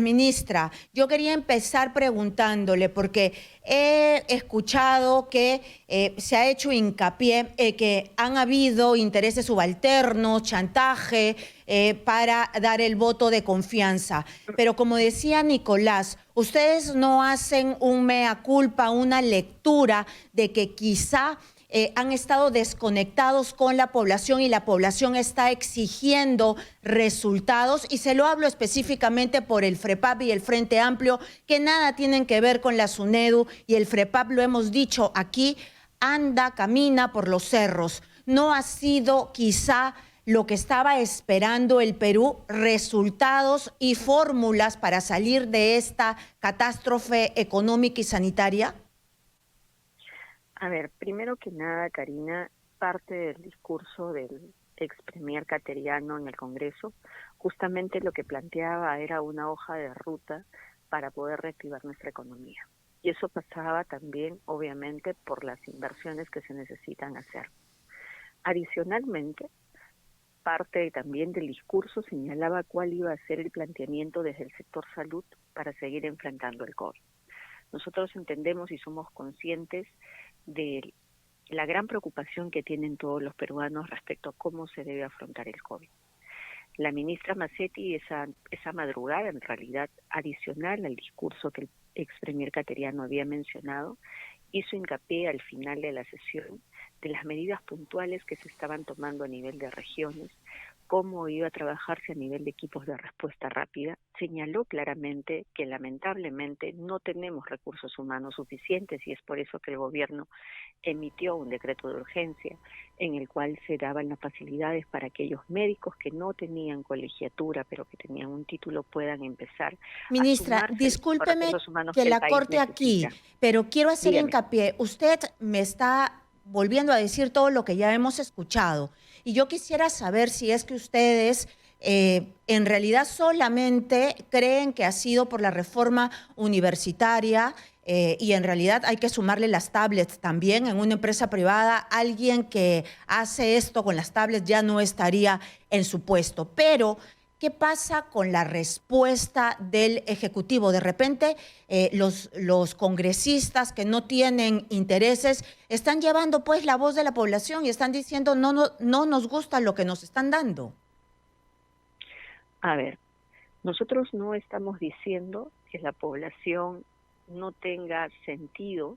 Ministra, yo quería empezar preguntándole, porque he escuchado que se ha hecho hincapié que han habido intereses subalternos, chantaje para dar el voto de confianza. Pero como decía Nicolás, ustedes no hacen un mea culpa, una lectura de que quizá han estado desconectados con la población y la población está exigiendo resultados, y se lo hablo específicamente por el FREPAP y el Frente Amplio, que nada tienen que ver con la SUNEDU, y el FREPAP, lo hemos dicho aquí, anda, camina por los cerros. No ha sido quizá lo que estaba esperando el Perú, resultados y fórmulas para salir de esta catástrofe económica y sanitaria. A ver, primero que nada, Karina, parte del discurso del ex premier cateriano en el Congreso, justamente lo que planteaba era una hoja de ruta para poder reactivar nuestra economía. Y eso pasaba también, obviamente, por las inversiones que se necesitan hacer. Adicionalmente, parte también del discurso señalaba cuál iba a ser el planteamiento desde el sector salud para seguir enfrentando el COVID. Nosotros entendemos y somos conscientes de la gran preocupación que tienen todos los peruanos respecto a cómo se debe afrontar el COVID. La ministra Mazzetti, esa madrugada, en realidad, adicional al discurso que el ex premier cateriano había mencionado, hizo hincapié al final de la sesión de las medidas puntuales que se estaban tomando a nivel de regiones, cómo iba a trabajarse a nivel de equipos de respuesta rápida. Señaló claramente que lamentablemente no tenemos recursos humanos suficientes y es por eso que el gobierno emitió un decreto de urgencia en el cual se daban las facilidades para que aquellos médicos que no tenían colegiatura pero que tenían un título puedan empezar a Ministra, sumarse a los discúlpeme recursos humanos que que el la país corte aquí, necesita. pero quiero hacer Dígame. hincapié. Usted me está volviendo a decir todo lo que ya hemos escuchado. Y yo quisiera saber si es que ustedes en realidad solamente creen que ha sido por la reforma universitaria, y en realidad hay que sumarle las tablets también. En una empresa privada, alguien que hace esto con las tablets ya no estaría en su puesto. Pero ¿qué pasa con la respuesta del Ejecutivo? De repente, los congresistas que no tienen intereses están llevando pues la voz de la población y están diciendo no nos gusta lo que nos están dando. A ver, nosotros no estamos diciendo que la población no tenga sentido,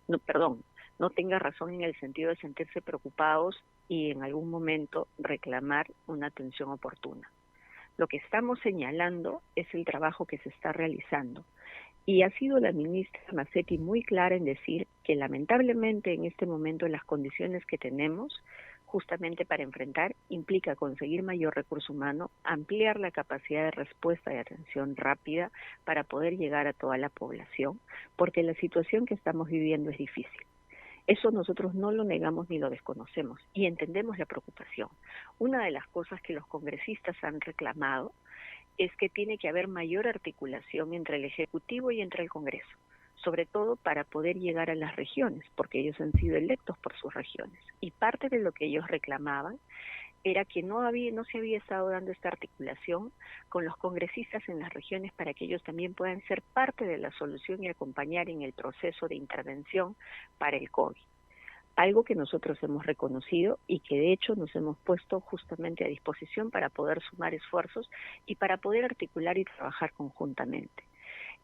no tenga razón en el sentido de sentirse preocupados y en algún momento reclamar una atención oportuna. Lo que estamos señalando es el trabajo que se está realizando. Y ha sido la ministra Mazzetti muy clara en decir que lamentablemente en este momento, en las condiciones que tenemos, justamente para enfrentar, implica conseguir mayor recurso humano, ampliar la capacidad de respuesta y atención rápida para poder llegar a toda la población, porque la situación que estamos viviendo es difícil. Eso nosotros no lo negamos ni lo desconocemos y entendemos la preocupación. Una de las cosas que los congresistas han reclamado es que tiene que haber mayor articulación entre el Ejecutivo y entre el Congreso, sobre todo para poder llegar a las regiones, porque ellos han sido electos por sus regiones. Y parte de lo que ellos reclamaban era que no se había estado dando esta articulación con los congresistas en las regiones para que ellos también puedan ser parte de la solución y acompañar en el proceso de intervención para el COVID. Algo que nosotros hemos reconocido y que de hecho nos hemos puesto justamente a disposición para poder sumar esfuerzos y para poder articular y trabajar conjuntamente.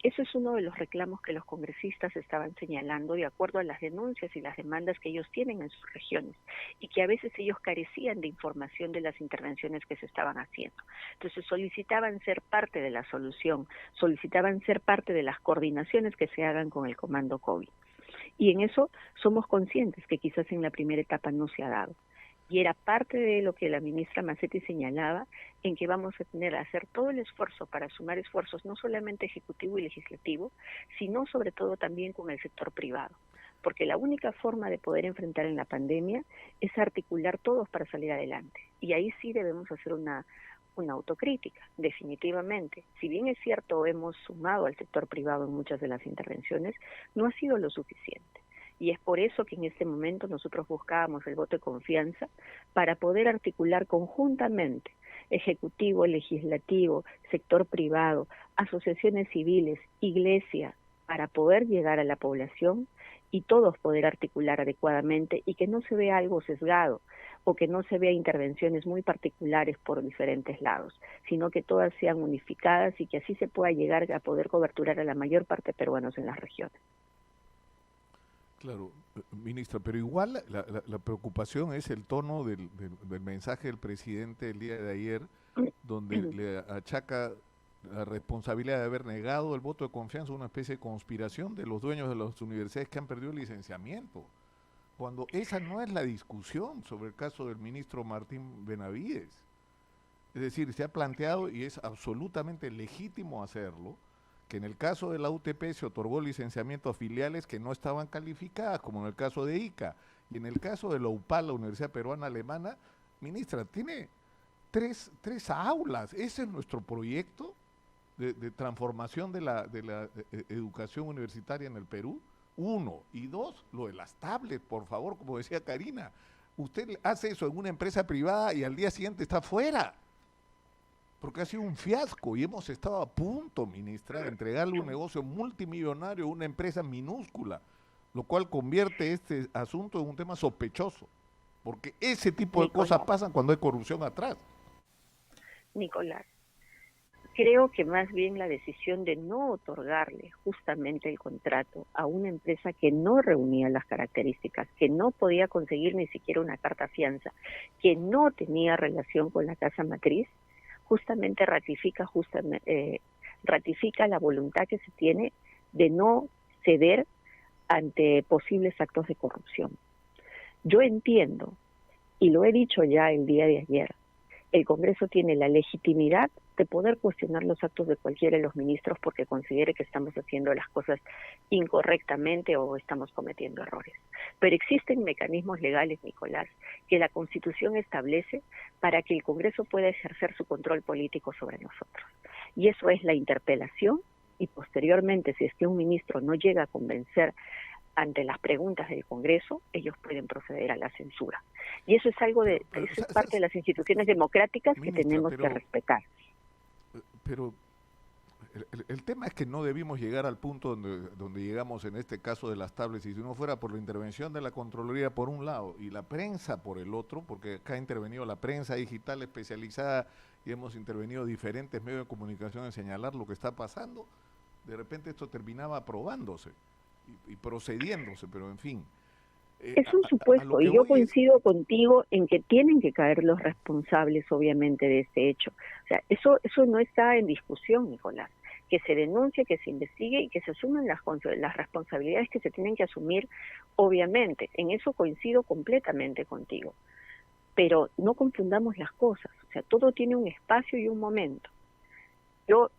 Ese es uno de los reclamos que los congresistas estaban señalando de acuerdo a las denuncias y las demandas que ellos tienen en sus regiones y que a veces ellos carecían de información de las intervenciones que se estaban haciendo. Entonces solicitaban ser parte de la solución, solicitaban ser parte de las coordinaciones que se hagan con el Comando COVID. Y en eso somos conscientes que quizás en la primera etapa no se ha dado. Y era parte de lo que la ministra Mazzetti señalaba, en que vamos a tener que hacer todo el esfuerzo para sumar esfuerzos, no solamente ejecutivo y legislativo, sino sobre todo también con el sector privado. Porque la única forma de poder enfrentar en la pandemia es articular todos para salir adelante. Y ahí sí debemos hacer una autocrítica, definitivamente. Si bien es cierto, hemos sumado al sector privado en muchas de las intervenciones, no ha sido lo suficiente. Y es por eso que en este momento nosotros buscábamos el voto de confianza para poder articular conjuntamente ejecutivo, legislativo, sector privado, asociaciones civiles, iglesia, para poder llegar a la población y todos poder articular adecuadamente y que no se vea algo sesgado o que no se vea intervenciones muy particulares por diferentes lados, sino que todas sean unificadas y que así se pueda llegar a poder coberturar a la mayor parte de peruanos en las regiones. Claro, ministra, pero igual la preocupación es el tono del mensaje del presidente el día de ayer, donde le achaca la responsabilidad de haber negado el voto de confianza, una especie de conspiración de los dueños de las universidades que han perdido el licenciamiento, cuando esa no es la discusión sobre el caso del ministro Martín Benavides. Es decir, se ha planteado, y es absolutamente legítimo hacerlo, que en el caso de la UTP se otorgó licenciamiento a filiales que no estaban calificadas, como en el caso de ICA, y en el caso de la UPAL, la Universidad Peruana Alemana, ministra, tiene tres aulas. Ese es nuestro proyecto de transformación de la educación universitaria en el Perú. Uno. Y dos, lo de las tablets, por favor, como decía Karina. Usted hace eso en una empresa privada y al día siguiente está fuera. Porque ha sido un fiasco y hemos estado a punto, ministra, de entregarle un negocio multimillonario a una empresa minúscula, lo cual convierte este asunto en un tema sospechoso, porque ese tipo de cosas pasan cuando hay corrupción atrás. Nicolás, creo que más bien la decisión de no otorgarle justamente el contrato a una empresa que no reunía las características, que no podía conseguir ni siquiera una carta fianza, que no tenía relación con la casa matriz, justamente ratifica la voluntad que se tiene de no ceder ante posibles actos de corrupción. Yo entiendo, y lo he dicho ya el día de ayer, el Congreso tiene la legitimidad de poder cuestionar los actos de cualquiera de los ministros porque considere que estamos haciendo las cosas incorrectamente o estamos cometiendo errores. Pero existen mecanismos legales, Nicolás, que la Constitución establece para que el Congreso pueda ejercer su control político sobre nosotros. Y eso es la interpelación y posteriormente, si es que un ministro no llega a convencer ante las preguntas del Congreso, ellos pueden proceder a la censura. Y eso es algo eso es parte de las instituciones democráticas que tenemos que respetar. Pero el tema es que no debimos llegar al punto donde llegamos en este caso de las tablets, y si no fuera por la intervención de la Contraloría por un lado y la prensa por el otro, porque acá ha intervenido la prensa digital especializada y hemos intervenido diferentes medios de comunicación en señalar lo que está pasando, de repente esto terminaba aprobándose y procediéndose, pero en fin. Es un supuesto, y yo coincido contigo en que tienen que caer los responsables, obviamente, de este hecho. O sea, eso no está en discusión, Nicolás. Que se denuncie, que se investigue y que se asuman las responsabilidades que se tienen que asumir, obviamente. En eso coincido completamente contigo. Pero no confundamos las cosas. O sea, todo tiene un espacio y un momento. Yo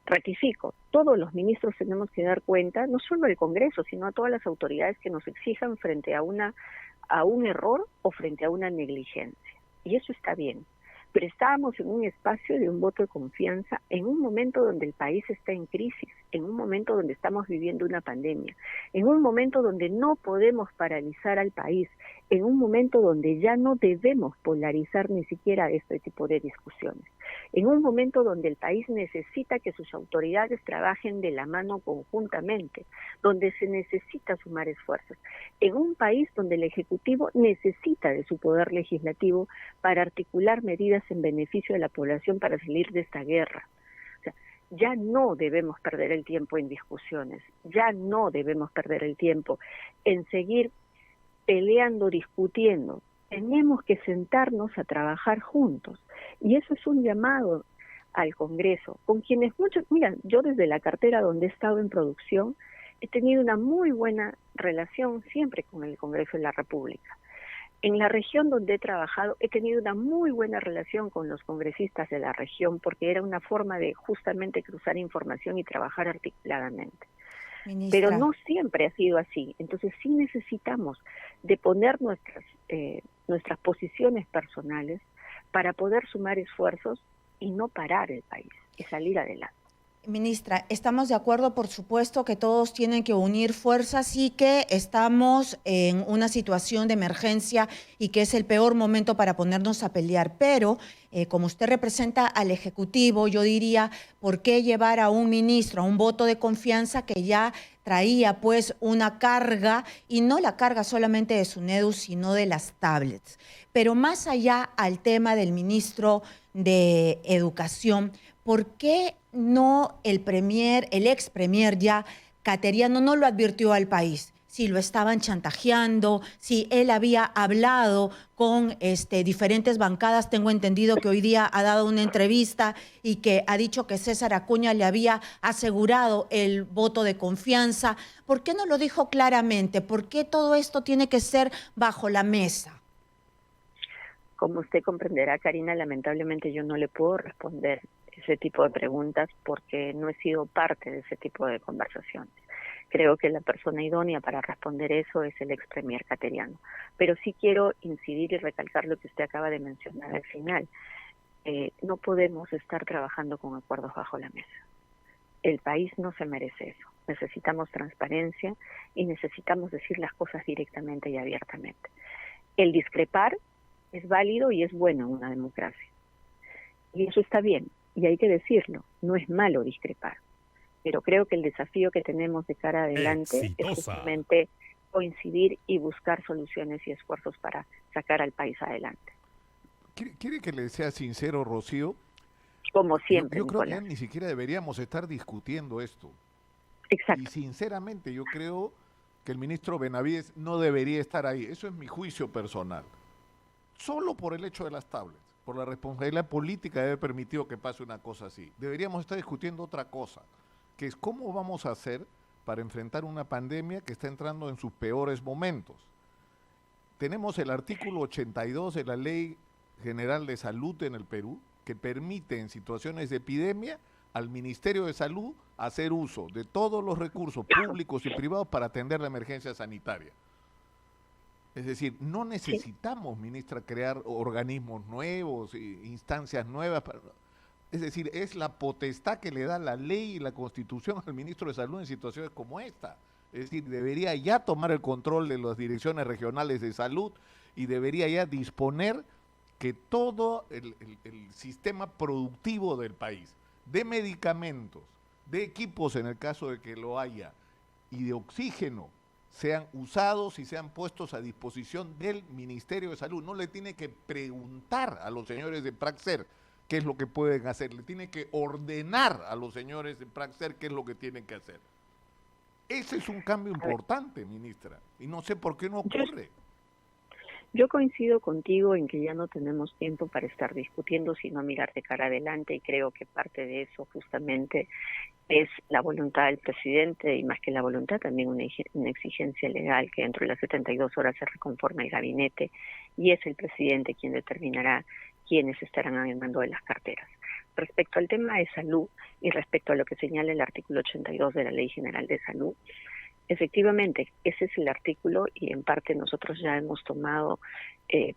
ratifico, todos los ministros tenemos que dar cuenta, no solo al Congreso, sino a todas las autoridades que nos exijan frente a un error o frente a una negligencia. Y eso está bien. Pero estábamos en un espacio de un voto de confianza en un momento donde el país está en crisis, en un momento donde estamos viviendo una pandemia, en un momento donde no podemos paralizar al país, en un momento donde ya no debemos polarizar ni siquiera este tipo de discusiones, en un momento donde el país necesita que sus autoridades trabajen de la mano conjuntamente, donde se necesita sumar esfuerzos, en un país donde el Ejecutivo necesita de su poder legislativo para articular medidas en beneficio de la población para salir de esta guerra. O sea, ya no debemos perder el tiempo en discusiones, ya no debemos perder el tiempo en seguir peleando, discutiendo. Tenemos que sentarnos a trabajar juntos. Y eso es un llamado al Congreso, con quienes muchos, mira, yo desde la cartera donde he estado en producción, he tenido una muy buena relación siempre con el Congreso de la República. En la región donde he trabajado he tenido una muy buena relación con los congresistas de la región porque era una forma de justamente cruzar información y trabajar articuladamente. Ministra. Pero no siempre ha sido así, entonces sí necesitamos de poner nuestras posiciones personales para poder sumar esfuerzos y no parar el país y salir adelante. Ministra, estamos de acuerdo, por supuesto, que todos tienen que unir fuerzas y que estamos en una situación de emergencia y que es el peor momento para ponernos a pelear. Pero, como usted representa al Ejecutivo, yo diría, ¿por qué llevar a un ministro a un voto de confianza que ya traía pues una carga, y no la carga solamente de SUNEDU, sino de las tablets? Pero más allá al tema del ministro de Educación, ¿por qué no el premier, el ex premier ya, Cateriano, no lo advirtió al país? Si lo estaban chantajeando, si él había hablado con diferentes bancadas. Tengo entendido que hoy día ha dado una entrevista y que ha dicho que César Acuña le había asegurado el voto de confianza. ¿Por qué no lo dijo claramente? ¿Por qué todo esto tiene que ser bajo la mesa? Como usted comprenderá, Karina, lamentablemente yo no le puedo responder ese tipo de preguntas porque no he sido parte de ese tipo de conversaciones. Creo que la persona idónea para responder eso es el ex premier Cateriano. Pero sí quiero incidir y recalcar lo que usted acaba de mencionar al final. No podemos estar trabajando con acuerdos bajo la mesa. El país no se merece eso. Necesitamos transparencia y necesitamos decir las cosas directamente y abiertamente. El discrepar es válido y es bueno en una democracia. Y eso está bien, y hay que decirlo, no es malo discrepar. Pero creo que el desafío que tenemos de cara adelante es justamente coincidir y buscar soluciones y esfuerzos para sacar al país adelante. ¿Quiere que le sea sincero, Rocío? Como siempre, yo creo que Nicolás. ni siquiera deberíamos estar discutiendo esto. Exacto. Y sinceramente yo creo que el ministro Benavides no debería estar ahí. Eso es mi juicio personal. Solo por el hecho de las tablets, por la responsabilidad política de haber permitido que pase una cosa así. Deberíamos estar discutiendo otra cosa, que es cómo vamos a hacer para enfrentar una pandemia que está entrando en sus peores momentos. Tenemos el artículo 82 de la Ley General de Salud en el Perú, que permite en situaciones de epidemia al Ministerio de Salud hacer uso de todos los recursos públicos y privados para atender la emergencia sanitaria. Es decir, no necesitamos, ministra, crear organismos nuevos, instancias nuevas. Es decir, es la potestad que le da la ley y la Constitución al ministro de Salud en situaciones como esta. Es decir, debería ya tomar el control de las direcciones regionales de salud y debería ya disponer que todo el sistema productivo del país, de medicamentos, de equipos en el caso de que lo haya, y de oxígeno, sean usados y sean puestos a disposición del Ministerio de Salud. No le tiene que preguntar a los señores de Praxer qué es lo que pueden hacer, le tiene que ordenar a los señores de Praxer qué es lo que tienen que hacer. Ese es un cambio importante, ministra, y no sé por qué no ocurre. Yo coincido contigo en que ya no tenemos tiempo para estar discutiendo, sino mirar de cara adelante, y creo que parte de eso justamente es la voluntad del presidente, y más que la voluntad, también una exigencia legal, que dentro de las 72 horas se reconforme el gabinete, y es el presidente quien determinará quiénes estarán al mando de las carteras. Respecto al tema de salud y respecto a lo que señala el artículo 82 de la Ley General de Salud, efectivamente, ese es el artículo y en parte nosotros ya hemos tomado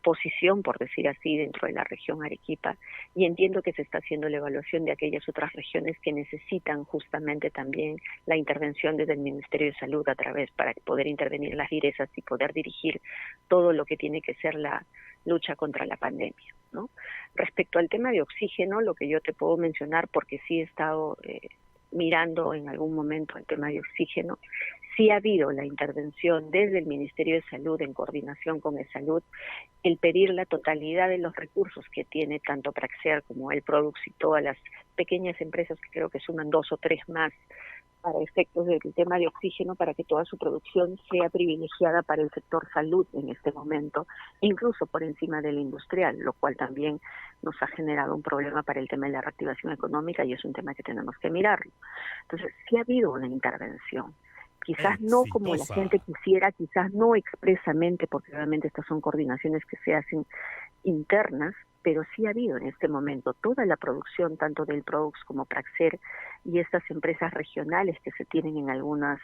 posición, por decir así, dentro de la región Arequipa, y entiendo que se está haciendo la evaluación de aquellas otras regiones que necesitan justamente también la intervención desde el Ministerio de Salud a través para poder intervenir las direzas y poder dirigir todo lo que tiene que ser la lucha contra la pandemia, ¿no? Respecto al tema de oxígeno, lo que yo te puedo mencionar, porque sí he estado mirando en algún momento el tema de oxígeno, sí ha habido la intervención desde el Ministerio de Salud en coordinación con el Salud, el pedir la totalidad de los recursos que tiene tanto Praxer como el Produx y todas las pequeñas empresas que creo que suman 2 o 3 más para efectos del tema de oxígeno, para que toda su producción sea privilegiada para el sector salud en este momento, incluso por encima del industrial, lo cual también nos ha generado un problema para el tema de la reactivación económica y es un tema que tenemos que mirarlo. Entonces, sí ha habido una intervención. Quizás no como la gente quisiera, quizás no expresamente, porque obviamente estas son coordinaciones que se hacen internas, pero sí ha habido en este momento toda la producción, tanto del Produx como Praxer, y estas empresas regionales que se tienen en algunas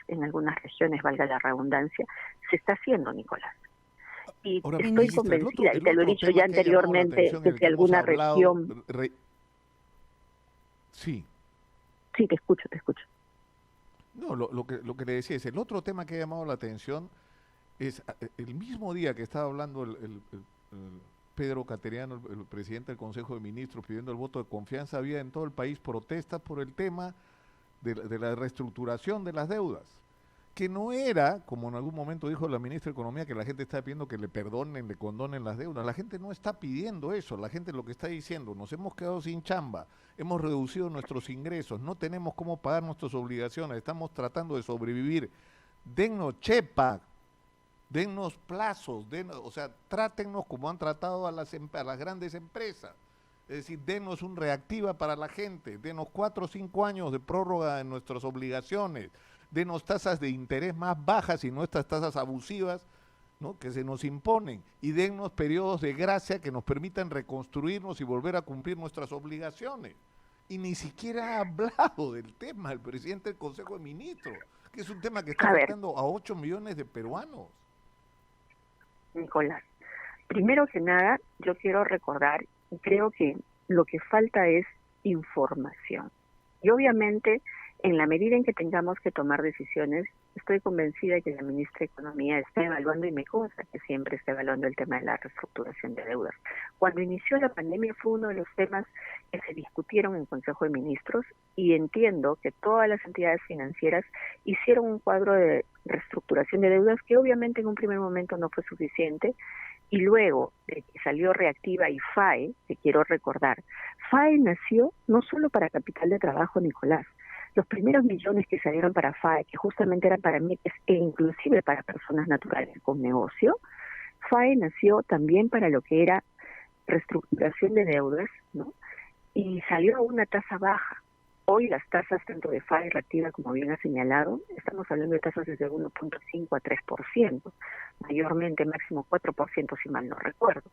regiones, valga la redundancia, se está haciendo, Nicolás. Y Ahora, estoy ministra, convencida, y te lo he dicho ya anteriormente, que si alguna región... Sí. Sí, te escucho, te escucho. No, lo que le decía es, el otro tema que ha llamado la atención es el mismo día que estaba hablando el Pedro Cateriano, el presidente del Consejo de Ministros, pidiendo el voto de confianza, había en todo el país protestas por el tema de la reestructuración de las deudas, que no era, como en algún momento dijo la ministra de Economía, que la gente está pidiendo que le perdonen, le condonen las deudas. La gente no está pidiendo eso, la gente lo que está diciendo, nos hemos quedado sin chamba, hemos reducido nuestros ingresos, no tenemos cómo pagar nuestras obligaciones, estamos tratando de sobrevivir. Dennos chepa, dennos plazos, o sea, trátennos como han tratado a las grandes empresas. Es decir, denos un reactiva para la gente, denos 4 o 5 años de prórroga en nuestras obligaciones, denos tasas de interés más bajas y no estas tasas abusivas, ¿no?, que se nos imponen, y dennos periodos de gracia que nos permitan reconstruirnos y volver a cumplir nuestras obligaciones. Y ni siquiera ha hablado del tema el presidente del Consejo de Ministros, que es un tema que está afectando a 8 millones de peruanos. Nicolás, primero que nada, yo quiero recordar, y creo que lo que falta es información. Y obviamente, en la medida en que tengamos que tomar decisiones, estoy convencida de que la ministra de Economía está evaluando, y me consta que siempre está evaluando el tema de la reestructuración de deudas. Cuando inició la pandemia fue uno de los temas que se discutieron en el Consejo de Ministros, y entiendo que todas las entidades financieras hicieron un cuadro de reestructuración de deudas que obviamente en un primer momento no fue suficiente, y luego de que salió Reactiva y FAE, que quiero recordar, FAE nació no solo para capital de trabajo, Nicolás. Los primeros millones que salieron para FAE, que justamente eran para MIPYMES e inclusive para personas naturales con negocio, FAE nació también para lo que era reestructuración de deudas, ¿no? Y salió a una tasa baja. Hoy las tasas tanto de FAE y Reactiva, como bien ha señalado, estamos hablando de tasas desde 1.5 a 3%, mayormente máximo 4% si mal no recuerdo.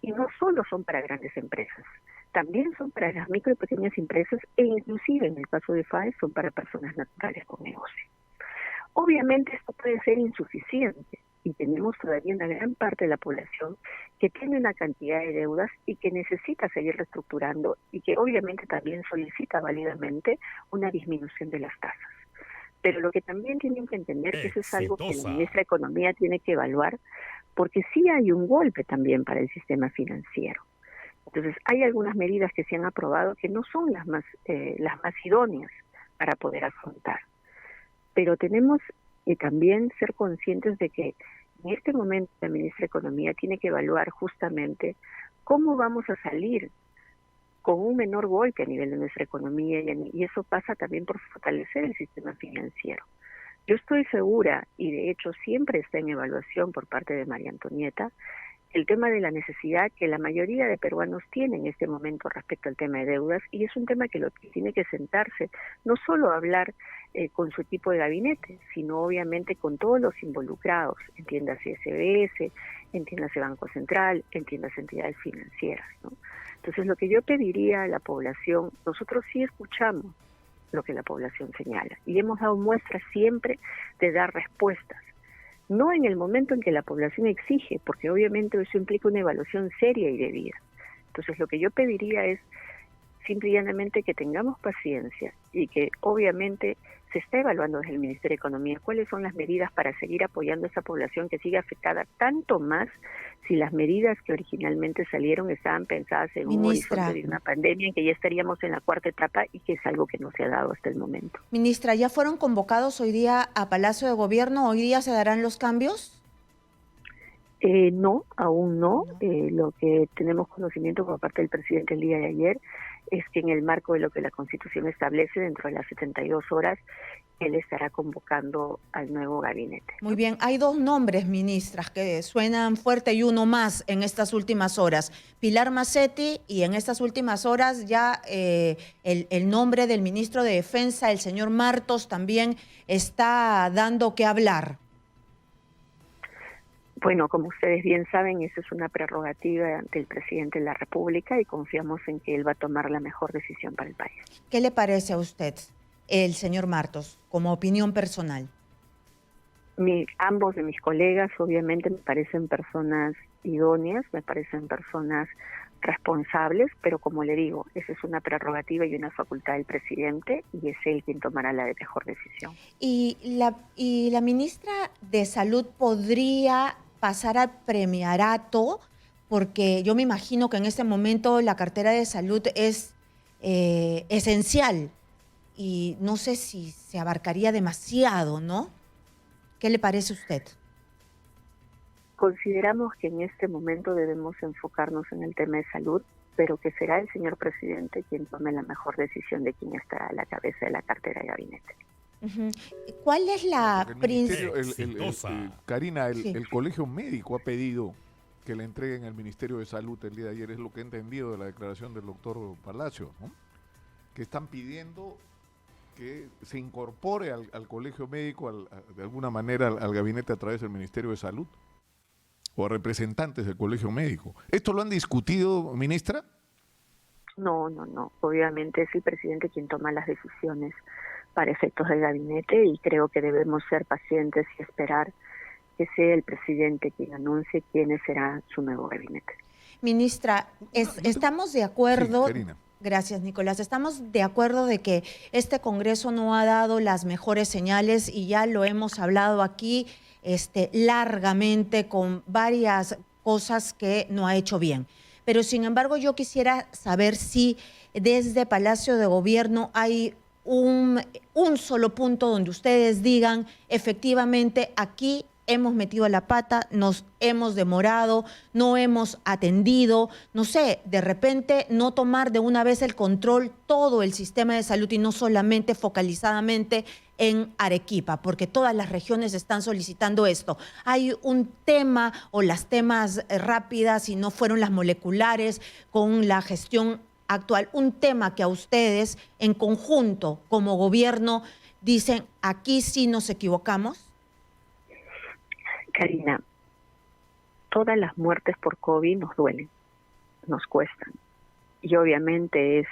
Y no solo son para grandes empresas, también son para las micro y pequeñas empresas e inclusive en el caso de FAE son para personas naturales con negocio. Obviamente esto puede ser insuficiente y tenemos todavía una gran parte de la población que tiene una cantidad de deudas y que necesita seguir reestructurando y que obviamente también solicita válidamente una disminución de las tasas. Pero lo que también tienen que entender que eso es algo que la ministra de Economía tiene que evaluar, porque sí hay un golpe también para el sistema financiero. Entonces, hay algunas medidas que se han aprobado que no son las más idóneas para poder afrontar. Pero tenemos que también ser conscientes de que en este momento la ministra de Economía tiene que evaluar justamente cómo vamos a salir con un menor golpe a nivel de nuestra economía y eso pasa también por fortalecer el sistema financiero. Yo estoy segura, y de hecho siempre está en evaluación por parte de María Antonieta, el tema de la necesidad que la mayoría de peruanos tienen en este momento respecto al tema de deudas, y es un tema que lo que tiene que sentarse, no solo a hablar con su equipo de gabinete, sino obviamente con todos los involucrados, entiéndase SBS, entiéndase Banco Central, entiéndase entidades financieras, ¿no? Entonces lo que yo pediría a la población, nosotros sí escuchamos lo que la población señala, y hemos dado muestras siempre de dar respuestas. No en el momento en que la población exige, porque obviamente eso implica una evaluación seria y debida. Entonces lo que yo pediría es simple y llanamente que tengamos paciencia y que obviamente se está evaluando desde el Ministerio de Economía cuáles son las medidas para seguir apoyando a esa población que sigue afectada, tanto más si las medidas que originalmente salieron estaban pensadas en un horizonte de una pandemia en que ya estaríamos en la cuarta etapa y que es algo que no se ha dado hasta el momento. Ministra, ¿ya fueron convocados hoy día a Palacio de Gobierno? ¿Hoy día se darán los cambios? No, aún no. Lo que tenemos conocimiento por parte del presidente el día de ayer es que en el marco de lo que la Constitución establece, dentro de las 72 horas, él estará convocando al nuevo gabinete. Muy bien, hay dos nombres, ministras, que suenan fuerte y uno más en estas últimas horas. Pilar Macetti y en estas últimas horas ya el nombre del ministro de Defensa, el señor Martos, también está dando que hablar. Bueno, como ustedes bien saben, eso es una prerrogativa del presidente de la República y confiamos en que él va a tomar la mejor decisión para el país. ¿Qué le parece a usted, el señor Martos, como opinión personal? Ambos de mis colegas obviamente me parecen personas idóneas, me parecen personas responsables, pero como le digo, esa es una prerrogativa y una facultad del presidente y es él quien tomará la mejor decisión. Y la ministra de Salud podría pasar al premiarato, porque yo me imagino que en este momento la cartera de salud es esencial y no sé si se abarcaría demasiado, ¿no? ¿Qué le parece a usted? Consideramos que en este momento debemos enfocarnos en el tema de salud, pero que será el señor presidente quien tome la mejor decisión de quién estará a la cabeza de la cartera de gabinete. Uh-huh. ¿Cuál es la Karina, Sí. el Colegio Médico ha pedido que le entreguen al Ministerio de Salud el día de ayer, es lo que he entendido de la declaración del doctor Palacio, ¿no? Que están pidiendo que se incorpore al Colegio Médico de alguna manera al gabinete a través del Ministerio de Salud o a representantes del Colegio Médico. ¿Esto lo han discutido, ministra? No. Obviamente es el presidente quien toma las decisiones para efectos del gabinete y creo que debemos ser pacientes y esperar que sea el presidente quien anuncie quién será su nuevo gabinete. Ministra, estamos de acuerdo. Sí, Karina. Gracias, Nicolás. Estamos de acuerdo de que este Congreso no ha dado las mejores señales y ya lo hemos hablado aquí largamente con varias cosas que no ha hecho bien. Pero sin embargo, yo quisiera saber si desde Palacio de Gobierno hay un solo punto donde ustedes digan, efectivamente, aquí hemos metido la pata, nos hemos demorado, no hemos atendido, no sé, de repente no tomar de una vez el control todo el sistema de salud y no solamente focalizadamente en Arequipa, porque todas las regiones están solicitando esto. Hay un tema o las temas rápidas y no fueron las moleculares con la gestión actual, un tema que a ustedes en conjunto como gobierno dicen, aquí sí nos equivocamos. Karina, todas las muertes por COVID nos duelen, nos cuestan. Y obviamente es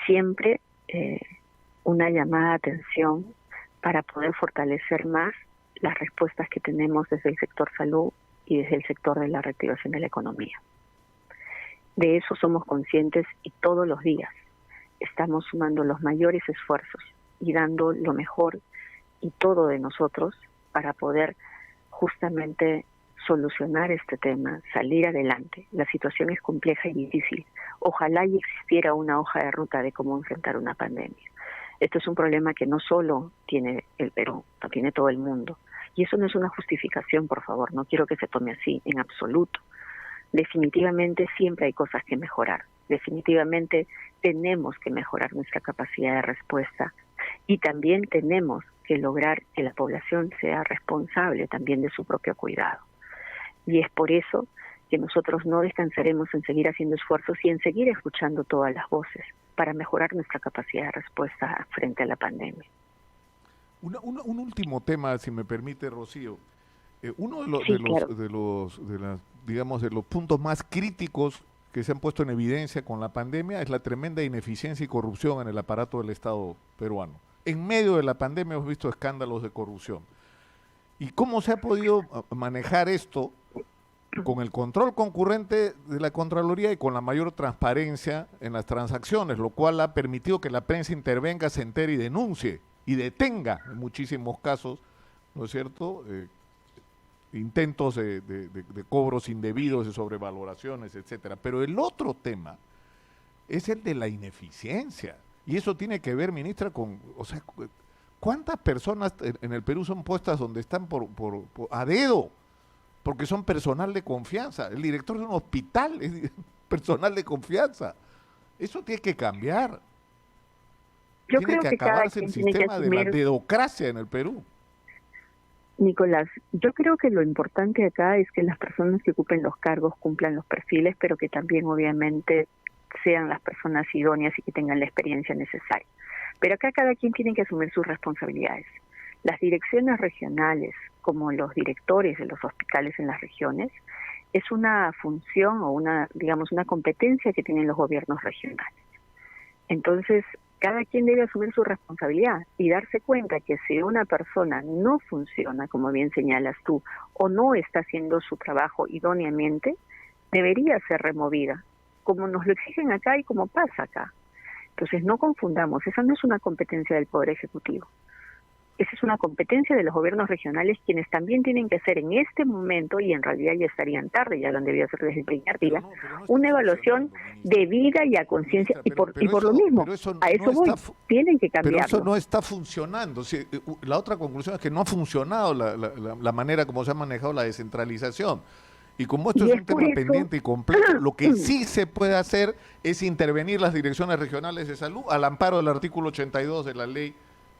siempre una llamada de atención para poder fortalecer más las respuestas que tenemos desde el sector salud y desde el sector de la reactivación de la economía. De eso somos conscientes y todos los días estamos sumando los mayores esfuerzos y dando lo mejor y todo de nosotros para poder justamente solucionar este tema, salir adelante. La situación es compleja y difícil. Ojalá y existiera una hoja de ruta de cómo enfrentar una pandemia. Esto es un problema que no solo tiene el Perú, lo tiene todo el mundo. Y eso no es una justificación, por favor, no quiero que se tome así, en absoluto. Definitivamente siempre hay cosas que mejorar. Definitivamente tenemos que mejorar nuestra capacidad de respuesta y también tenemos que lograr que la población sea responsable también de su propio cuidado. Y es por eso que nosotros no descansaremos en seguir haciendo esfuerzos y en seguir escuchando todas las voces para mejorar nuestra capacidad de respuesta frente a la pandemia. Un último tema, si me permite, Rocío. Uno de los puntos más críticos que se han puesto en evidencia con la pandemia es la tremenda ineficiencia y corrupción en el aparato del Estado peruano. En medio de la pandemia hemos visto escándalos de corrupción. ¿Y cómo se ha podido manejar esto con el control concurrente de la Contraloría y con la mayor transparencia en las transacciones, lo cual ha permitido que la prensa intervenga, se entere y denuncie y detenga en muchísimos casos, ¿no es cierto?, intentos de cobros indebidos, de sobrevaloraciones, etcétera? Pero el otro tema es el de la ineficiencia. Y eso tiene que ver, ministra, con, o sea, ¿cuántas personas en el Perú son puestas donde están a dedo? Porque son personal de confianza. El director de un hospital es personal de confianza. Eso tiene que cambiar. Tiene que acabarse el sistema de la dedocracia en el Perú. Nicolás, yo creo que lo importante acá es que las personas que ocupen los cargos cumplan los perfiles, pero que también obviamente sean las personas idóneas y que tengan la experiencia necesaria. Pero acá cada quien tiene que asumir sus responsabilidades. Las direcciones regionales, como los directores de los hospitales en las regiones, es una función o una competencia que tienen los gobiernos regionales. Entonces, cada quien debe asumir su responsabilidad y darse cuenta que si una persona no funciona, como bien señalas tú, o no está haciendo su trabajo idóneamente, debería ser removida como nos lo exigen acá y como pasa acá. Entonces no confundamos, esa no es una competencia del Poder Ejecutivo. Esa es una competencia de los gobiernos regionales, quienes también tienen que hacer en este momento, y en realidad ya estarían tarde, ya lo han debido hacer desde el primer día, pero no está una evaluación funcionando, de ministra. vida y a conciencia, Ministra, y por lo mismo, pero eso a eso no voy, está tienen que pero cambiarlo. eso no está funcionando. Sí, la otra conclusión es que no ha funcionado la manera como se ha manejado la descentralización. Y como esto Y es es un por tema eso- pendiente y complejo, lo que sí se puede hacer es intervenir las direcciones regionales de salud al amparo del artículo 82 de la Ley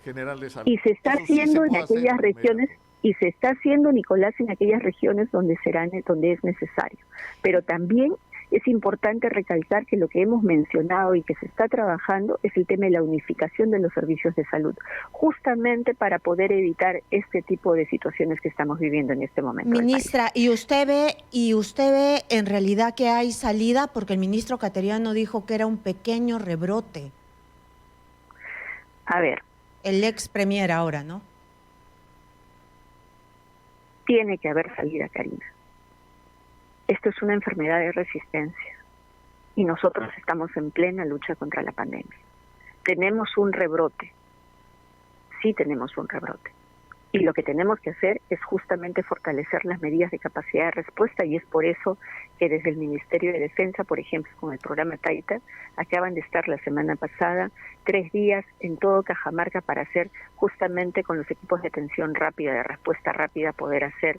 General de Salud. Y se está Eso sí se haciendo en puede hacer aquellas de inmediato. regiones, y se está haciendo, Nicolás, en aquellas regiones donde donde es necesario. Pero también es importante recalcar que lo que hemos mencionado y que se está trabajando es el tema de la unificación de los servicios de salud, justamente para poder evitar este tipo de situaciones que estamos viviendo en este momento. Ministra, ¿y usted ve en realidad que hay salida? Porque el ministro Cateriano dijo que era un pequeño rebrote. A ver, El ex premier ahora, ¿no? tiene que haber salida, Karina. Esto es una enfermedad de resistencia y nosotros estamos en plena lucha contra la pandemia. Tenemos un rebrote, sí tenemos un rebrote. Y lo que tenemos que hacer es justamente fortalecer las medidas de capacidad de respuesta, y es por eso que desde el Ministerio de Defensa, por ejemplo, con el programa Taita, acaban de estar la semana pasada 3 días en todo Cajamarca para hacer justamente con los equipos de atención rápida, de respuesta rápida, poder hacer